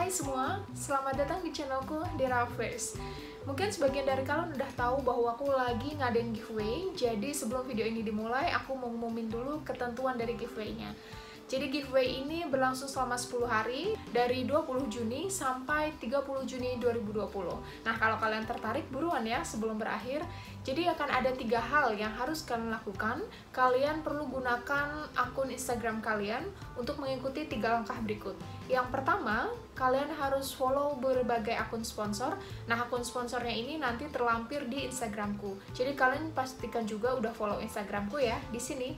Hai semua, selamat datang di channelku Dera Affairs. Mungkin sebagian dari kalian udah tahu bahwa aku lagi ngadain giveaway. Jadi sebelum video ini dimulai, aku mau ngumumin dulu ketentuan dari giveaway-nya. Jadi giveaway ini berlangsung selama 10 hari dari 20 Juni sampai 30 Juni 2020. Nah, kalau kalian tertarik buruan ya sebelum berakhir. Jadi akan ada 3 hal yang harus kalian lakukan. Kalian perlu gunakan akun Instagram kalian untuk mengikuti 3 langkah berikut. Yang pertama, kalian harus follow berbagai akun sponsor. Nah, akun sponsornya ini nanti terlampir di Instagramku. Jadi kalian pastikan juga udah follow Instagramku ya di sini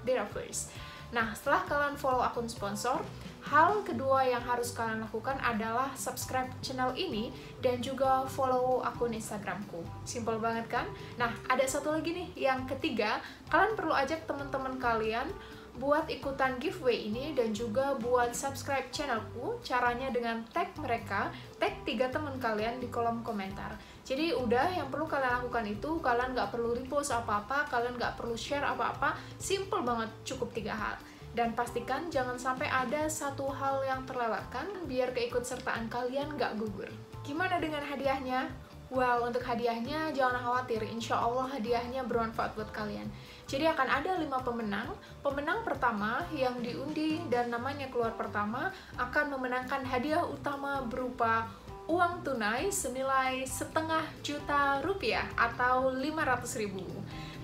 @derafirst. Nah, setelah kalian follow akun sponsor, hal kedua yang harus kalian lakukan adalah subscribe channel ini dan juga follow akun Instagramku. Simple banget kan? Nah, ada satu lagi nih, yang ketiga, kalian perlu ajak teman-teman kalian buat ikutan giveaway ini dan juga buat subscribe channelku. Caranya dengan tag mereka, tag 3 teman kalian di kolom komentar. Jadi udah, yang perlu kalian lakukan itu, kalian nggak perlu repost apa-apa, kalian nggak perlu share apa-apa, simple banget, cukup 3 hal. Dan pastikan jangan sampai ada satu hal yang terlewatkan, biar keikutsertaan kalian nggak gugur. Gimana dengan hadiahnya? Well, untuk hadiahnya jangan khawatir, insya Allah hadiahnya bermanfaat buat kalian. Jadi akan ada 5 pemenang. Pemenang pertama yang diundi dan namanya keluar pertama akan memenangkan hadiah utama berupa uang tunai senilai Rp500.000 atau 500.000.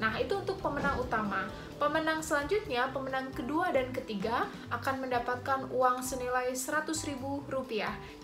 Nah, itu untuk pemenang utama. Pemenang selanjutnya, pemenang kedua dan ketiga akan mendapatkan uang senilai Rp100.000.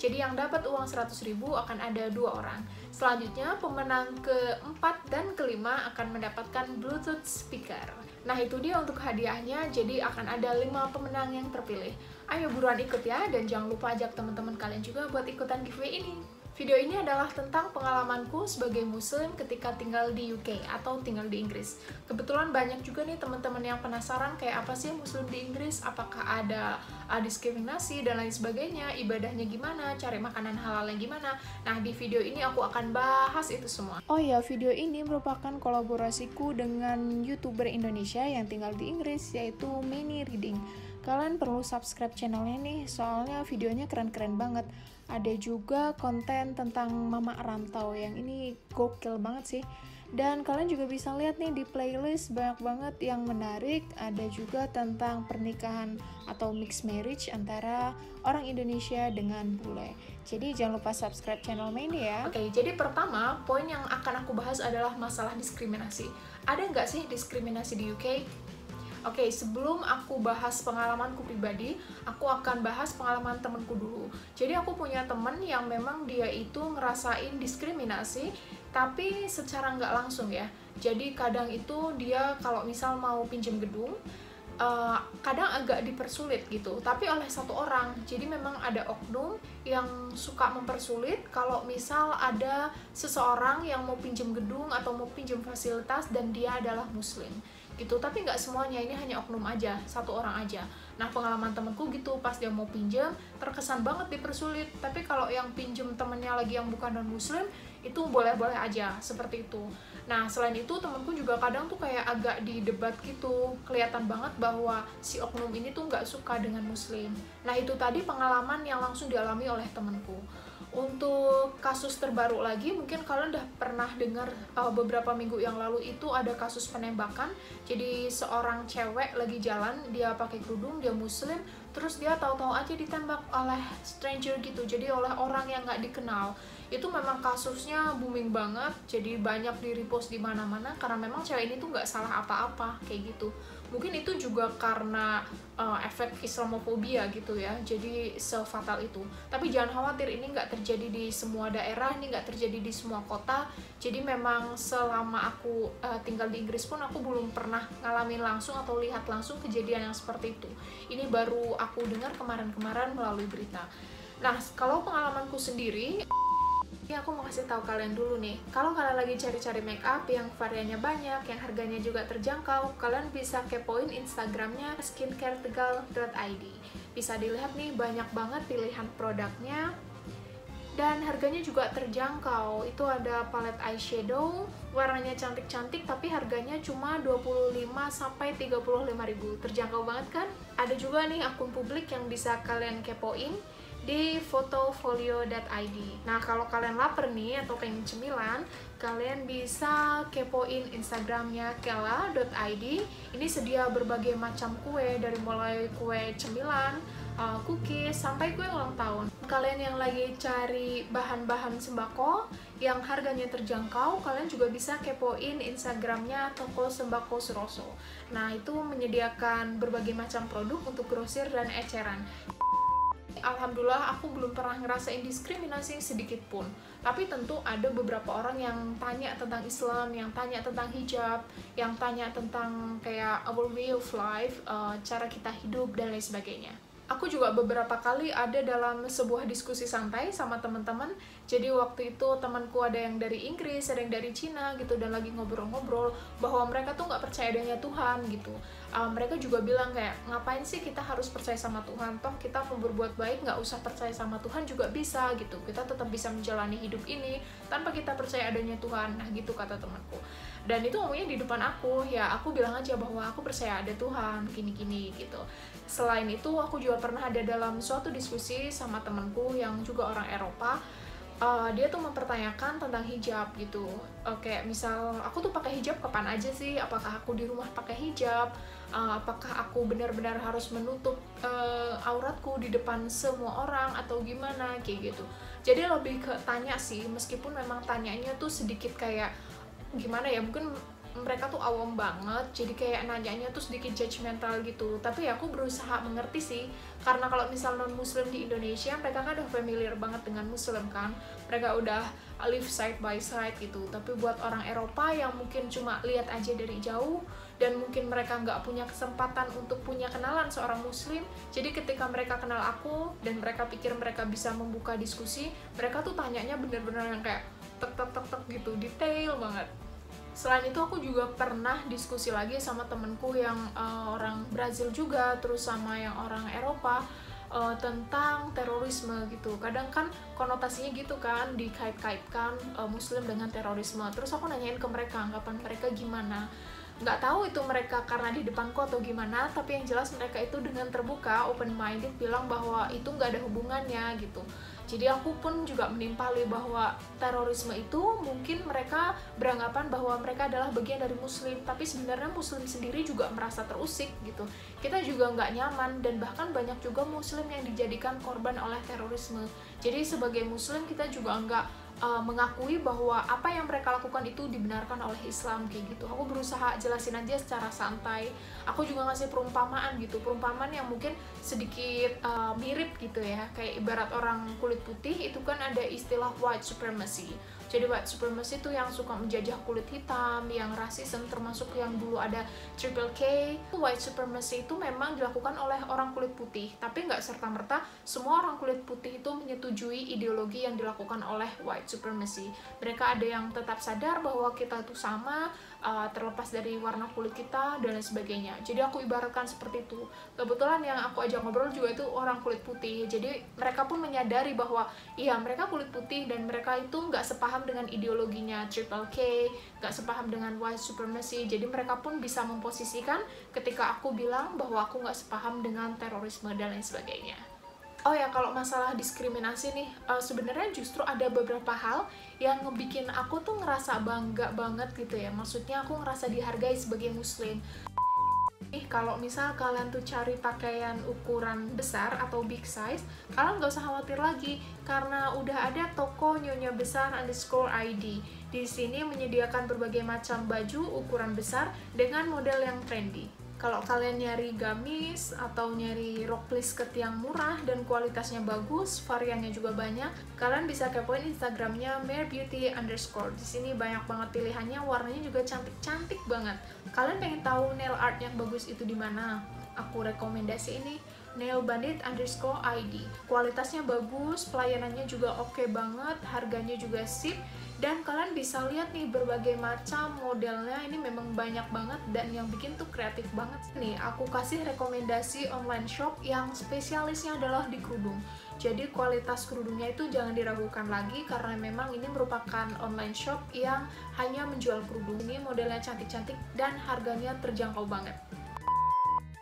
Jadi yang dapat uang Rp100.000 akan ada 2 orang. Selanjutnya, pemenang keempat dan kelima akan mendapatkan Bluetooth speaker. Nah, itu dia untuk hadiahnya. Jadi akan ada 5 pemenang yang terpilih. Ayo buruan ikut ya, dan jangan lupa ajak teman-teman kalian juga buat ikutan giveaway ini. Video ini adalah tentang pengalamanku sebagai muslim ketika tinggal di UK atau tinggal di Inggris. Kebetulan banyak juga nih teman-teman yang penasaran kayak apa sih muslim di Inggris, apakah ada diskriminasi dan lain sebagainya, ibadahnya gimana, cari makanan halalnya gimana. Nah, di video ini aku akan bahas itu semua. Oh ya, video ini merupakan kolaborasiku dengan YouTuber Indonesia yang tinggal di Inggris, yaitu Many Reading. Kalian perlu subscribe channelnya nih, soalnya videonya keren-keren banget. Ada juga konten tentang mama rantau, yang ini gokil banget sih. Dan kalian juga bisa lihat nih di playlist, banyak banget yang menarik. Ada juga tentang pernikahan atau mixed marriage antara orang Indonesia dengan bule. Jadi jangan lupa subscribe channel Many ya. Oke, jadi pertama, poin yang akan aku bahas adalah masalah diskriminasi. Ada nggak sih diskriminasi di UK? Oke, sebelum aku bahas pengalamanku pribadi, aku akan bahas pengalaman temenku dulu. Jadi aku punya temen yang memang dia itu ngerasain diskriminasi, tapi secara nggak langsung ya. Jadi kadang itu dia kalau misal mau pinjem gedung, kadang agak dipersulit gitu, tapi oleh satu orang. Jadi memang ada oknum yang suka mempersulit kalau misal ada seseorang yang mau pinjem gedung atau mau pinjem fasilitas dan dia adalah muslim gitu. Tapi nggak semuanya, ini hanya oknum aja, satu orang aja. Nah, pengalaman temenku gitu, pas dia mau pinjam terkesan banget dipersulit. Tapi kalau yang pinjem temennya lagi yang bukan non muslim, itu boleh-boleh aja, seperti itu. Nah, selain itu temenku juga kadang tuh kayak agak didebat gitu, kelihatan banget bahwa si oknum ini tuh nggak suka dengan muslim. Nah, itu tadi pengalaman yang langsung dialami oleh temenku. Untuk kasus terbaru lagi, mungkin kalian udah pernah dengar beberapa minggu yang lalu itu ada kasus penembakan. Jadi seorang cewek lagi jalan, dia pakai kerudung, dia muslim, terus dia tahu-tahu aja ditembak oleh stranger gitu, jadi oleh orang yang nggak dikenal. Itu memang kasusnya booming banget, jadi banyak di repost di mana-mana karena memang cewek ini tuh nggak salah apa-apa kayak gitu. Mungkin itu juga karena efek Islamofobia gitu ya, jadi sefatal itu. Tapi jangan khawatir, ini nggak terjadi di semua daerah, ini nggak terjadi di semua kota. Jadi memang selama aku tinggal di Inggris pun aku belum pernah ngalamin langsung atau lihat langsung kejadian yang seperti itu. Ini baru aku dengar kemarin-kemarin melalui berita. Nah, kalau pengalamanku sendiri, ya, aku mau kasih tahu kalian dulu nih, kalau kalian lagi cari-cari make up yang variannya banyak, yang harganya juga terjangkau, kalian bisa kepoin Instagramnya skincaretegal.id. Bisa dilihat nih, banyak banget pilihan produknya, dan harganya juga terjangkau. Itu ada palette eyeshadow, warnanya cantik-cantik, tapi harganya cuma 25–35 ribu. Terjangkau banget kan? Ada juga nih akun publik yang bisa kalian kepoin. di fotofolio.id. Nah, kalau kalian lapar nih atau pengen cemilan, kalian bisa kepoin Instagramnya kela.id. Ini sedia berbagai macam kue, dari mulai kue cemilan, cookies, sampai kue ulang tahun. Kalian yang lagi cari bahan-bahan sembako yang harganya terjangkau, kalian juga bisa kepoin Instagramnya Toko Sembako Suroso. Nah, itu menyediakan berbagai macam produk untuk grosir dan eceran. Alhamdulillah aku belum pernah ngerasain diskriminasi sedikit pun. Tapi tentu ada beberapa orang yang tanya tentang Islam, yang tanya tentang hijab, yang tanya tentang kayak our way of life, cara kita hidup dan lain sebagainya. Aku juga beberapa kali ada dalam sebuah diskusi santai sama teman-teman. Jadi waktu itu temanku ada yang dari Inggris, ada yang dari Cina gitu, dan lagi ngobrol-ngobrol bahwa mereka tuh nggak percaya adanya Tuhan gitu. Mereka juga bilang kayak, ngapain sih kita harus percaya sama Tuhan? Toh kita mau berbuat baik nggak usah percaya sama Tuhan juga bisa gitu. Kita tetap bisa menjalani hidup ini tanpa kita percaya adanya Tuhan. Nah gitu kata temanku. Dan itu ngomongnya di depan aku, ya aku bilang aja bahwa aku percaya ada Tuhan, gini-gini gitu. Selain itu, aku juga pernah ada dalam suatu diskusi sama temanku yang juga orang Eropa. Dia tuh mempertanyakan tentang hijab gitu. Kayak misal, aku tuh pakai hijab kapan aja sih? Apakah aku di rumah pakai hijab? Apakah aku benar-benar harus menutup auratku di depan semua orang atau gimana? Kayak gitu. Jadi lebih ke tanya sih, meskipun memang tanyanya tuh sedikit kayak gimana ya, mungkin mereka tuh awam banget, jadi kayak nanyanya tuh sedikit judgmental gitu. Tapi ya aku berusaha mengerti sih, karena kalau misal non muslim di Indonesia, mereka kan udah familiar banget dengan muslim kan, mereka udah live side by side gitu. Tapi buat orang Eropa yang mungkin cuma lihat aja dari jauh, dan mungkin mereka nggak punya kesempatan untuk punya kenalan seorang muslim, jadi ketika mereka kenal aku dan mereka pikir mereka bisa membuka diskusi, mereka tuh tanyanya bener-bener yang kayak tek tek tek tek gitu, detail banget. Selain itu aku juga pernah diskusi lagi sama temenku yang orang Brazil juga, terus sama yang orang Eropa, tentang terorisme gitu. Kadang kan konotasinya gitu kan, dikait-kaitkan muslim dengan terorisme. Terus aku nanyain ke mereka, anggapan mereka gimana. Nggak tahu itu mereka karena di depanku atau gimana, tapi yang jelas mereka itu dengan terbuka, open minded, bilang bahwa itu nggak ada hubungannya gitu. Jadi aku pun juga menimpali bahwa terorisme itu mungkin mereka beranggapan bahwa mereka adalah bagian dari muslim, tapi sebenarnya muslim sendiri juga merasa terusik gitu. Kita juga nggak nyaman, dan bahkan banyak juga muslim yang dijadikan korban oleh terorisme. Jadi sebagai muslim kita juga nggak mengakui bahwa apa yang mereka lakukan itu dibenarkan oleh Islam kayak gitu. Aku berusaha jelasin aja secara santai. Aku juga ngasih perumpamaan gitu, perumpamaan yang mungkin sedikit mirip gitu ya. Kayak ibarat orang kulit putih itu kan ada istilah white supremacy. Jadi white supremacy itu yang suka menjajah kulit hitam, yang rasisme, termasuk yang dulu ada Triple K. White supremacy itu memang dilakukan oleh orang kulit putih, tapi nggak serta-merta semua orang kulit putih itu menyetujui ideologi yang dilakukan oleh white supremacy. Mereka ada yang tetap sadar bahwa kita itu sama, terlepas dari warna kulit kita dan lain sebagainya. Jadi aku ibaratkan seperti itu. Kebetulan yang aku ajak ngobrol juga itu orang kulit putih, jadi mereka pun menyadari bahwa iya mereka kulit putih dan mereka itu nggak sepaham dengan ideologinya Triple K, nggak sepaham dengan white supremacy. Jadi mereka pun bisa memposisikan ketika aku bilang bahwa aku nggak sepaham dengan terorisme dan lain sebagainya. Oh ya, kalau masalah diskriminasi nih, sebenarnya justru ada beberapa hal yang ngebikin aku tuh ngerasa bangga banget gitu ya. Maksudnya aku ngerasa dihargai sebagai muslim. Kalau misal kalian tuh cari pakaian ukuran besar atau big size, kalian nggak usah khawatir lagi karena udah ada toko Nyonya Besar _ID. Di sini menyediakan berbagai macam baju ukuran besar dengan model yang trendy. Kalau kalian nyari gamis atau nyari rok pleat skirt yang murah dan kualitasnya bagus, variannya juga banyak, kalian bisa kepoin Instagramnya @marebeauty_. Di sini banyak banget pilihannya, warnanya juga cantik-cantik banget. Kalian pengen tahu nail art yang bagus itu di mana? Aku rekomendasi ini, nailbandit_id. Kualitasnya bagus, pelayanannya juga oke banget, harganya juga sip. Dan kalian bisa lihat nih berbagai macam modelnya, ini memang banyak banget dan yang bikin tuh kreatif banget. Nih aku kasih rekomendasi online shop yang spesialisnya adalah di kerudung. Jadi kualitas kerudungnya itu jangan diragukan lagi karena memang ini merupakan online shop yang hanya menjual kerudung. Ini modelnya cantik-cantik dan harganya terjangkau banget.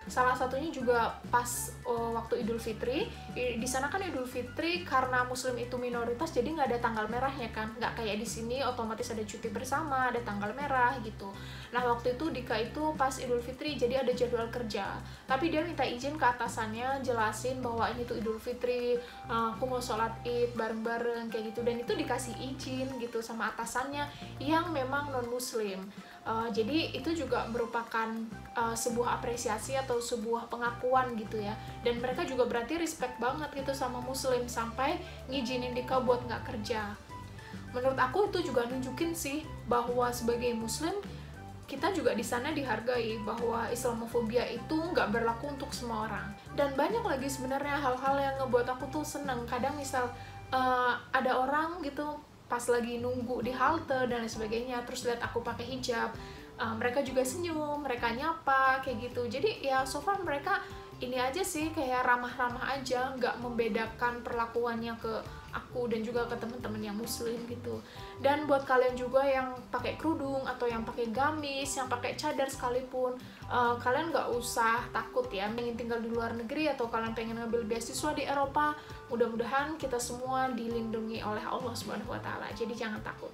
Salah satunya juga pas waktu Idul Fitri. Di sana kan Idul Fitri karena Muslim itu minoritas, jadi nggak ada tanggal merahnya kan, nggak kayak di sini otomatis ada cuti bersama, ada tanggal merah gitu. Nah waktu itu Dika itu pas Idul Fitri jadi ada jadwal kerja, tapi dia minta izin ke atasannya, jelasin bahwa ini tuh Idul Fitri, aku mau sholat Id bareng-bareng kayak gitu, dan itu dikasih izin gitu sama atasannya yang memang non Muslim. Jadi itu juga merupakan sebuah apresiasi atau sebuah pengakuan gitu ya, dan mereka juga berarti respect banget gitu sama Muslim sampai ngizinin Dika buat nggak kerja. Menurut aku itu juga nunjukin sih bahwa sebagai Muslim kita juga di sana dihargai, bahwa Islamofobia itu nggak berlaku untuk semua orang. Dan banyak lagi sebenarnya hal-hal yang ngebuat aku tuh seneng. Kadang misal ada orang gitu pas lagi nunggu di halte dan lain sebagainya, terus lihat aku pakai hijab, mereka juga senyum, mereka nyapa kayak gitu. Jadi ya so far mereka ini aja sih, kayak ramah-ramah aja, nggak membedakan perlakuannya ke aku dan juga ke teman-teman yang Muslim gitu. Dan buat kalian juga yang pakai kerudung atau yang pakai gamis, yang pakai cadar sekalipun, kalian nggak usah takut ya, pengen tinggal di luar negeri atau kalian pengen ngambil beasiswa di Eropa, mudah-mudahan kita semua dilindungi oleh Allah Subhanahu wa Ta'ala, jadi jangan takut.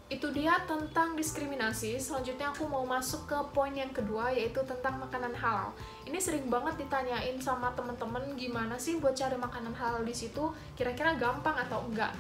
Itu dia tentang diskriminasi. Selanjutnya aku mau masuk ke poin yang kedua, yaitu tentang makanan halal. Ini sering banget ditanyain sama temen-temen, gimana sih buat cari makanan halal di situ, kira-kira gampang atau enggak.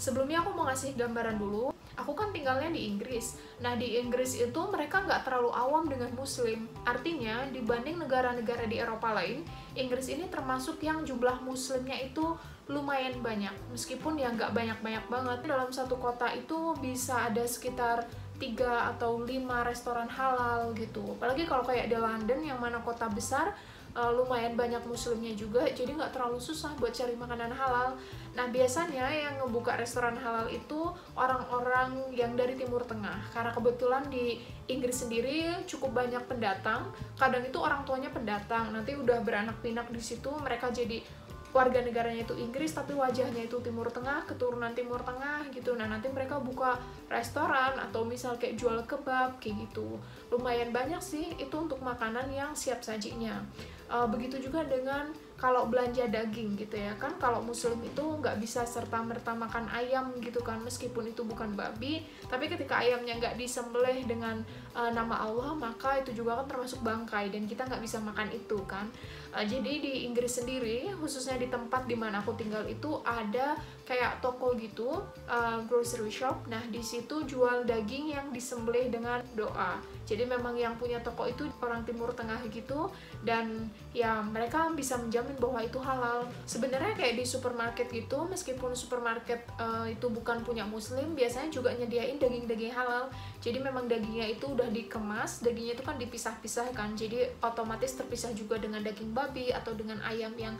Sebelumnya aku mau ngasih gambaran dulu. Aku kan tinggalnya di Inggris. Nah di Inggris itu mereka nggak terlalu awam dengan Muslim. Artinya dibanding negara-negara di Eropa lain, Inggris ini termasuk yang jumlah Muslimnya itu lumayan banyak. Meskipun ya nggak banyak-banyak banget. Dalam satu kota itu bisa ada sekitar 3 atau 5 restoran halal gitu. Apalagi kalau kayak di London yang mana kota besar, lumayan banyak Muslimnya juga, jadi nggak terlalu susah buat cari makanan halal. Nah biasanya yang ngebuka restoran halal itu orang-orang yang dari Timur Tengah, karena kebetulan di Inggris sendiri cukup banyak pendatang. Kadang itu orang tuanya pendatang, nanti udah beranak pinak di situ, mereka jadi warga negaranya itu Inggris tapi wajahnya itu Timur Tengah, keturunan Timur Tengah gitu. Nah nanti mereka buka restoran atau misal kayak jual kebab kayak gitu. Lumayan banyak sih itu untuk makanan yang siap sajinya. Begitu juga dengan kalau belanja daging gitu ya kan, kalau Muslim itu nggak bisa serta-merta makan ayam gitu kan, meskipun itu bukan babi, tapi ketika ayamnya nggak disembelih dengan nama Allah, maka itu juga kan termasuk bangkai dan kita nggak bisa makan itu kan. Jadi di Inggris sendiri, khususnya di tempat dimana aku tinggal itu ada kayak toko gitu, grocery shop. Nah di situ jual daging yang disembelih dengan doa. Jadi memang yang punya toko itu orang Timur Tengah gitu, dan ya mereka bisa menjamin bahwa itu halal. Sebenarnya kayak di supermarket gitu, meskipun supermarket itu bukan punya Muslim, biasanya juga nyediain daging-daging halal. Jadi memang dagingnya itu udah dikemas, dagingnya itu kan dipisah-pisah kan, jadi otomatis terpisah juga dengan daging babi atau dengan ayam yang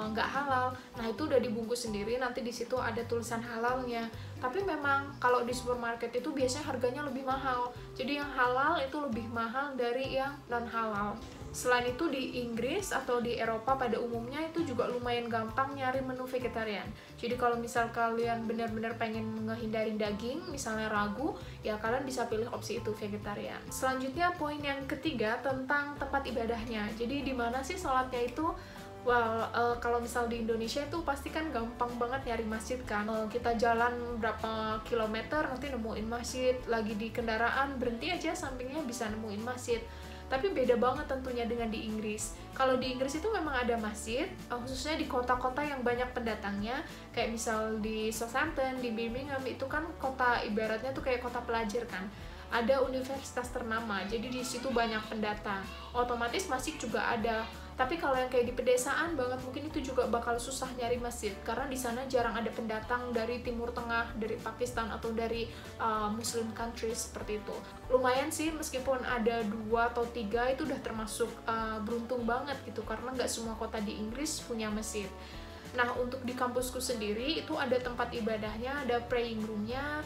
nggak halal. Nah itu udah dibungkus sendiri, nanti di situ ada tulisan halalnya. Tapi memang kalau di supermarket itu biasanya harganya lebih mahal, jadi yang halal itu lebih mahal dari yang non halal. Selain itu di Inggris atau di Eropa pada umumnya itu juga lumayan gampang nyari menu vegetarian. Jadi kalau misal kalian benar-benar pengen ngehindarin daging, misalnya ragu, ya kalian bisa pilih opsi itu vegetarian. Selanjutnya poin yang ketiga tentang tempat ibadahnya. Jadi di mana sih sholatnya itu? Kalau misal di Indonesia itu pasti kan gampang banget nyari masjid kan. Kita jalan berapa kilometer nanti nemuin masjid, lagi di kendaraan berhenti aja sampingnya bisa nemuin masjid. Tapi beda banget tentunya dengan di Inggris. Kalau di Inggris itu memang ada masjid, khususnya di kota-kota yang banyak pendatangnya, kayak misal di Southampton, di Birmingham, itu kan kota ibaratnya tuh kayak kota pelajar kan. Ada universitas ternama, jadi di situ banyak pendatang. Otomatis masjid juga ada. Tapi kalau yang kayak di pedesaan banget, mungkin itu juga bakal susah nyari masjid, karena di sana jarang ada pendatang dari Timur Tengah, dari Pakistan atau dari Muslim countries seperti itu. Lumayan sih, meskipun ada 2 atau 3 itu udah termasuk beruntung banget gitu, karena nggak semua kota di Inggris punya masjid. Nah untuk di kampusku sendiri itu ada tempat ibadahnya, ada praying roomnya.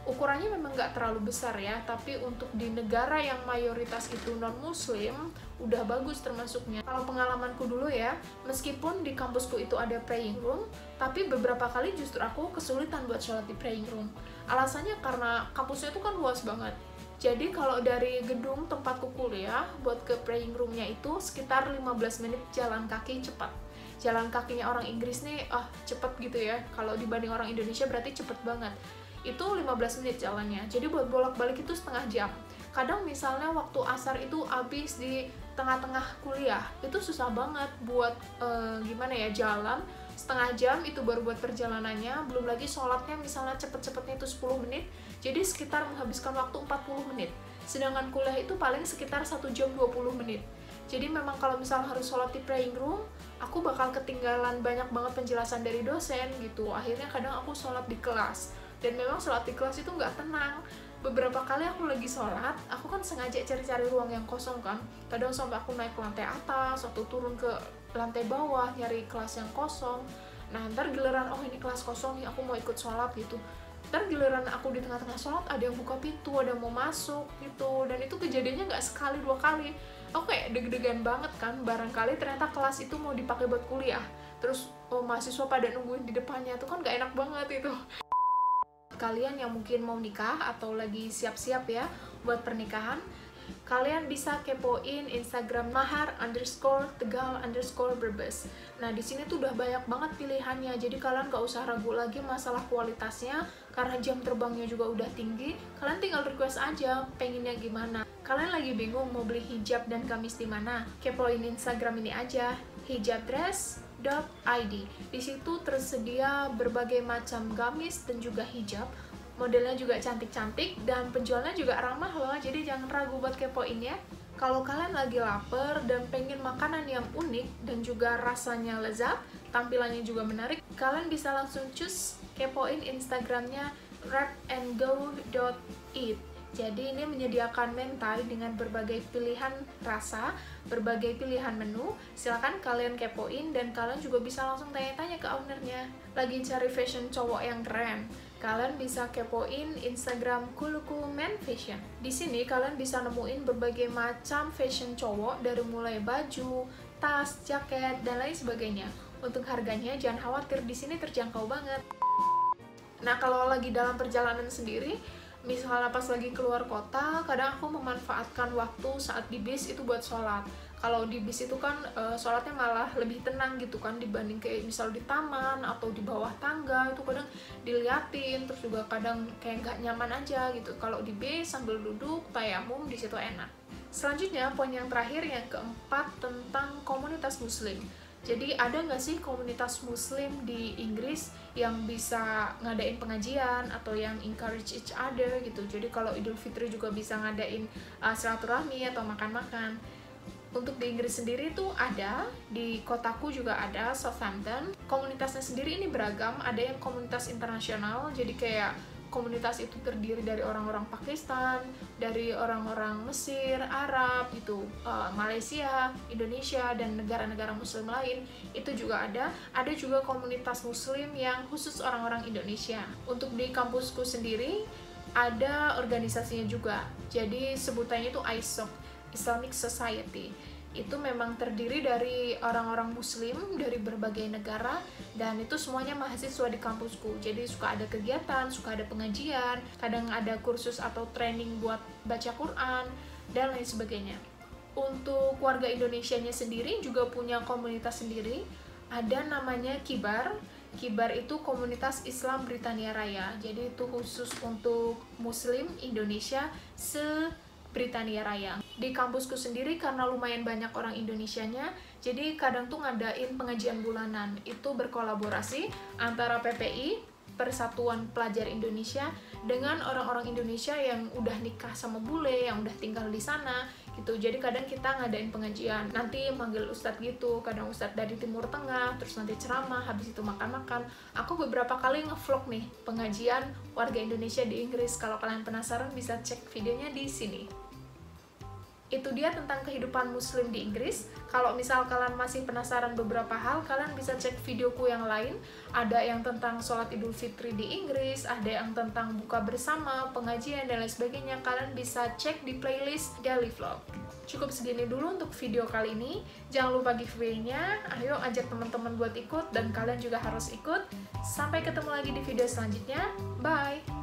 Ukurannya memang nggak terlalu besar ya, tapi untuk di negara yang mayoritas itu non-Muslim, udah bagus termasuknya. Kalau pengalamanku dulu ya, meskipun di kampusku itu ada praying room, tapi beberapa kali justru aku kesulitan buat sholat di praying room. Alasannya karena kampusnya itu kan luas banget. Jadi kalau dari gedung tempatku kuliah buat ke praying roomnya itu sekitar 15 menit jalan kaki cepat. Jalan kakinya orang Inggris nih cepet gitu ya. Kalau dibanding orang Indonesia berarti cepet banget. Itu 15 menit jalannya. Jadi buat bolak-balik itu setengah jam. Kadang misalnya waktu asar itu habis di tengah-tengah kuliah, itu susah banget buat gimana ya, jalan setengah jam itu baru buat perjalanannya, belum lagi sholatnya misalnya cepet-cepetnya itu 10 menit, jadi sekitar menghabiskan waktu 40 menit. Sedangkan kuliah itu paling sekitar 1 jam 20 menit. Jadi memang kalau misalnya harus sholat di praying room, aku bakal ketinggalan banyak banget penjelasan dari dosen gitu. Akhirnya kadang aku sholat di kelas. Dan memang sholat di kelas itu nggak tenang. Beberapa kali aku lagi sholat, aku kan sengaja cari-cari ruang yang kosong kan. Kadang sampai aku naik ke lantai atas, atau turun ke lantai bawah, nyari kelas yang kosong. Nah, ntar giliran, oh ini kelas kosong nih, aku mau ikut sholat gitu. Ntar giliran aku di tengah-tengah sholat, ada yang buka pintu, ada yang mau masuk gitu. Dan itu kejadiannya nggak sekali, 2 kali. Aku kayak deg-degan banget kan, barangkali ternyata kelas itu mau dipakai buat kuliah. Terus, mahasiswa pada nungguin di depannya, itu kan nggak enak banget itu. Kalian yang mungkin mau nikah atau lagi siap-siap ya buat pernikahan, kalian bisa kepoin Instagram mahar_tegal_Brebes. Nah, di sini tuh udah banyak banget pilihannya, jadi kalian gak usah ragu lagi masalah kualitasnya, karena jam terbangnya juga udah tinggi. Kalian tinggal request aja pengennya gimana. Kalian lagi bingung mau beli hijab dan gamis di mana? Kepoin Instagram ini aja, hijabdress.id. Di situ tersedia berbagai macam gamis dan juga hijab. Modelnya juga cantik-cantik dan penjualnya juga ramah loh, jadi jangan ragu buat kepoin ya. Kalau kalian lagi lapar dan pengen makanan yang unik dan juga rasanya lezat, tampilannya juga menarik, kalian bisa langsung kepoin Instagramnya wrapandgo.eat. Jadi ini menyediakan mentai dengan berbagai pilihan rasa, berbagai pilihan menu. Silakan kalian kepoin dan kalian juga bisa langsung tanya-tanya ke ownernya. Lagi cari fashion cowok yang keren, kalian bisa kepoin Instagram Kuluku Men Fashion. Di sini kalian bisa nemuin berbagai macam fashion cowok dari mulai baju, tas, jaket, dan lain sebagainya. Untuk harganya jangan khawatir, di sini terjangkau banget. Nah, kalau lagi dalam perjalanan sendiri, misalnya pas lagi keluar kota, kadang aku memanfaatkan waktu saat di bis itu buat sholat. Kalau di bis itu kan sholatnya malah lebih tenang gitu kan, dibanding kayak misal di taman atau di bawah tangga, itu kadang diliatin, terus juga kadang kayak nggak nyaman aja gitu. Kalau di bis sambil duduk, tayamum, di situ enak. Selanjutnya, poin yang terakhir, yang keempat, tentang komunitas muslim. Jadi ada nggak sih komunitas muslim di Inggris yang bisa ngadain pengajian atau yang encourage each other gitu. Jadi kalau Idul Fitri juga bisa ngadain silaturahmi atau makan-makan. Untuk di Inggris sendiri tuh ada, di kotaku juga ada, Southampton. Komunitasnya sendiri ini beragam, ada yang komunitas internasional, jadi kayak komunitas itu terdiri dari orang-orang Pakistan, dari orang-orang Mesir, Arab, gitu, Malaysia, Indonesia, dan negara-negara muslim lain, itu juga ada. Ada juga komunitas muslim yang khusus orang-orang Indonesia. Untuk di kampusku sendiri, ada organisasinya juga, jadi sebutannya itu ISOC, Islamic Society. Itu memang terdiri dari orang-orang muslim dari berbagai negara, dan itu semuanya mahasiswa di kampusku. Jadi suka ada kegiatan, suka ada pengajian, kadang ada kursus atau training buat baca Quran, dan lain sebagainya. Untuk warga Indonesianya sendiri juga punya komunitas sendiri, ada namanya Kibar. Kibar itu komunitas Islam Britania Raya, jadi itu khusus untuk muslim Indonesia Britania Raya. Di kampusku sendiri karena lumayan banyak orang Indonesianya, jadi kadang tuh ngadain pengajian bulanan. Itu berkolaborasi antara PPI, Persatuan Pelajar Indonesia, dengan orang-orang Indonesia yang udah nikah sama bule, yang udah tinggal di sana gitu. Jadi kadang kita ngadain pengajian, nanti manggil ustadz gitu, kadang ustadz dari Timur Tengah, terus nanti ceramah, habis itu makan-makan. Aku beberapa kali ngevlog nih pengajian warga Indonesia di Inggris. Kalau kalian penasaran bisa cek videonya di sini. Itu dia tentang kehidupan muslim di Inggris. Kalau misal kalian masih penasaran beberapa hal, kalian bisa cek videoku yang lain. Ada yang tentang sholat Idul Fitri di Inggris, ada yang tentang buka bersama, pengajian, dan lain sebagainya. Kalian bisa cek di playlist Daily Vlog. Cukup segini dulu untuk video kali ini. Jangan lupa giveaway-nya. Ayo ajak teman-teman buat ikut, dan kalian juga harus ikut. Sampai ketemu lagi di video selanjutnya. Bye!